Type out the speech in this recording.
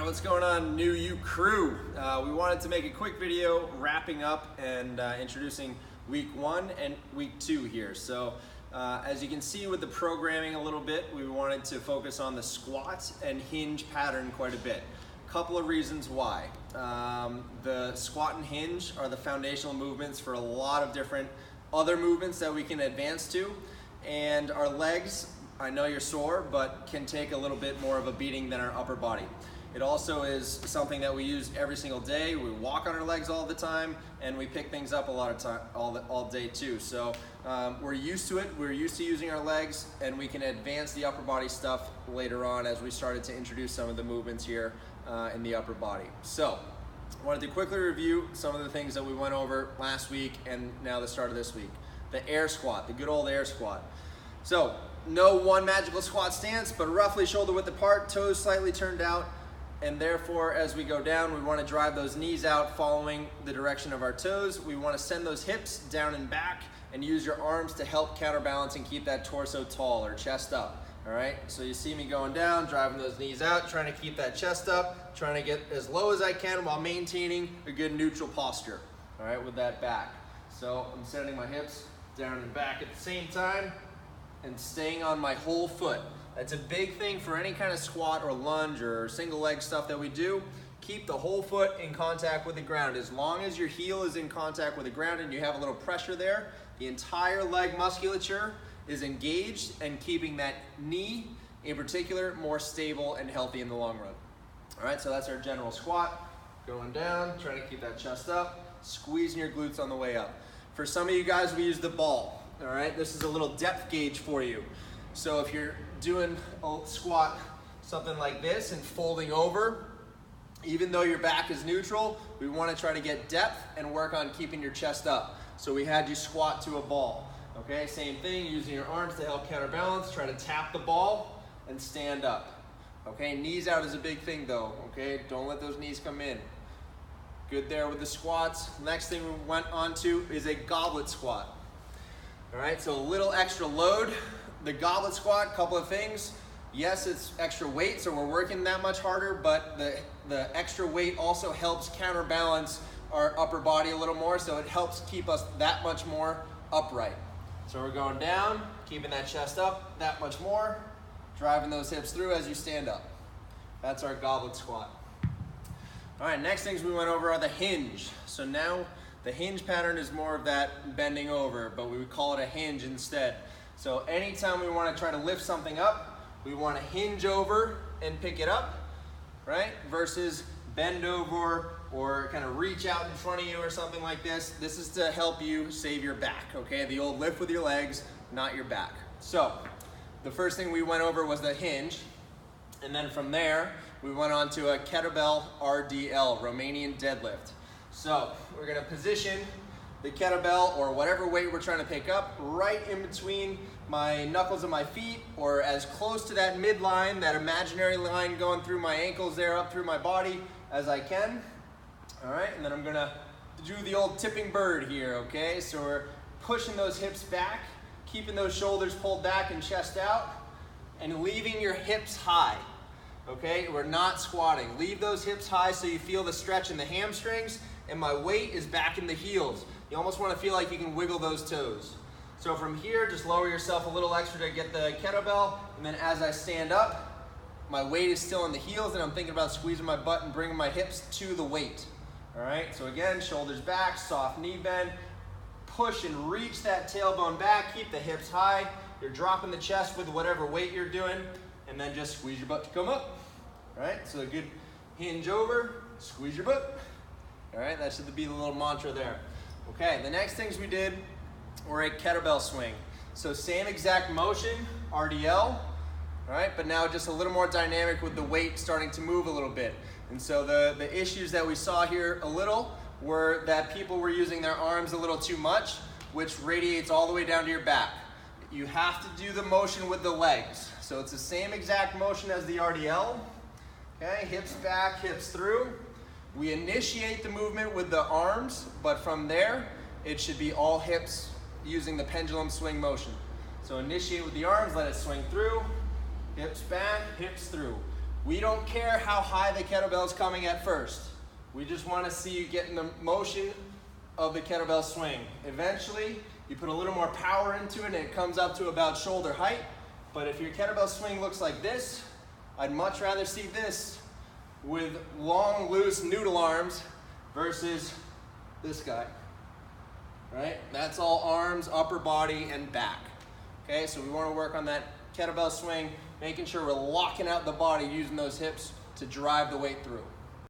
Alright, what's going on, New You crew? We wanted to make a quick video wrapping up and introducing week 1 and week 2 here. So as you can see with the programming a little bit, we wanted to focus on the squat and hinge pattern quite a bit. Couple of reasons why. The squat and hinge are the foundational movements for a lot of different other movements that we can advance to, and our legs, I know you're sore, but can take a little bit more of a beating than our upper body. It also is something that we use every single day. We walk on our legs all the time, and we pick things up a lot of time, all day too. So we're used to it. We're used to using our legs, and we can advance the upper body stuff later on as we started to introduce some of the movements here in the upper body. So I wanted to quickly review some of the things that we went over last week and now the start of this week. The air squat, the good old air squat. So no one magical squat stance, but roughly shoulder width apart, toes slightly turned out. And therefore, as we go down, we want to drive those knees out following the direction of our toes. We want to send those hips down and back and use your arms to help counterbalance and keep that torso tall or chest up. All right, so you see me going down, driving those knees out, trying to keep that chest up, trying to get as low as I can while maintaining a good neutral posture, all right, with that back. So I'm sending my hips down and back at the same time and staying on my whole foot. That's a big thing for any kind of squat or lunge or single leg stuff that we do. Keep the whole foot in contact with the ground. As long as your heel is in contact with the ground and you have a little pressure there, the entire leg musculature is engaged and keeping that knee in particular more stable and healthy in the long run. All right, so that's our general squat. Going down, trying to keep that chest up, squeezing your glutes on the way up. For some of you guys, we use the ball. All right, this is a little depth gauge for you. So if you're doing a squat, something like this and folding over, even though your back is neutral, we want to try to get depth and work on keeping your chest up. So we had you squat to a ball. Okay, same thing, using your arms to help counterbalance, try to tap the ball and stand up. Okay, knees out is a big thing though, okay? Don't let those knees come in. Good there with the squats. Next thing we went on to is a goblet squat. All right, so a little extra load. The goblet squat, couple of things. Yes, it's extra weight, so we're working that much harder, but the extra weight also helps counterbalance our upper body a little more, so it helps keep us that much more upright. So we're going down, keeping that chest up that much more, driving those hips through as you stand up. That's our goblet squat. All right, next things we went over are the hinge. So now the hinge pattern is more of that bending over, but we would call it a hinge instead. So anytime we want to try to lift something up, we want to hinge over and pick it up, right? Versus bend over or kind of reach out in front of you or something like this. This is to help you save your back, okay? The old lift with your legs, not your back. So the first thing we went over was the hinge. And then from there, we went on to a kettlebell RDL, Romanian deadlift. So we're going to position the kettlebell or whatever weight we're trying to pick up right in between my knuckles of my feet, or as close to that midline, that imaginary line going through my ankles there, up through my body as I can. All right, and then I'm gonna do the old tipping bird here, okay? So we're pushing those hips back, keeping those shoulders pulled back and chest out, and leaving your hips high, okay? We're not squatting. Leave those hips high so you feel the stretch in the hamstrings, and my weight is back in the heels. You almost want to feel like you can wiggle those toes. So from here, just lower yourself a little extra to get the kettlebell, and then as I stand up, my weight is still in the heels, and I'm thinking about squeezing my butt and bringing my hips to the weight. All right, so again, shoulders back, soft knee bend, push and reach that tailbone back, keep the hips high. You're dropping the chest with whatever weight you're doing, and then just squeeze your butt to come up. All right, so a good hinge over, squeeze your butt. All right, that should be the little mantra there. Okay, the next things we did were a kettlebell swing. So same exact motion, RDL, all right, but now just a little more dynamic with the weight starting to move a little bit. And so the issues that we saw here a little were that people were using their arms a little too much, which radiates all the way down to your back. You have to do the motion with the legs. So it's the same exact motion as the RDL, okay, hips back, hips through. We initiate the movement with the arms, but from there, it should be all hips using the pendulum swing motion. So initiate with the arms, let it swing through, hips back, hips through. We don't care how high the kettlebell's coming at first. We just want to see you get in the motion of the kettlebell swing. Eventually, you put a little more power into it and it comes up to about shoulder height. But if your kettlebell swing looks like this, I'd much rather see this with long, loose noodle arms versus this guy, right? That's all arms, upper body, and back. Okay, so we want to work on that kettlebell swing, making sure we're locking out the body using those hips to drive the weight through.